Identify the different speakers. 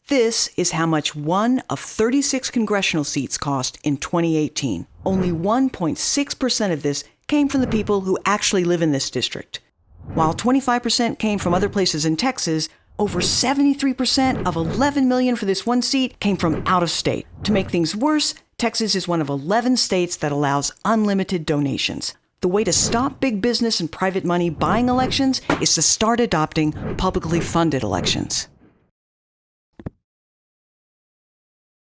Speaker 1: This is how much one of 36 congressional seats cost in 2018. Only 1.6% of this came from the people who actually live in this district. While 25% came from other places in Texas, over 73% of $11 million for this one seat came from out of state. To make things worse, Texas is one of 11 states that allows unlimited donations. The way to stop big business and private money buying elections is to start adopting publicly funded elections.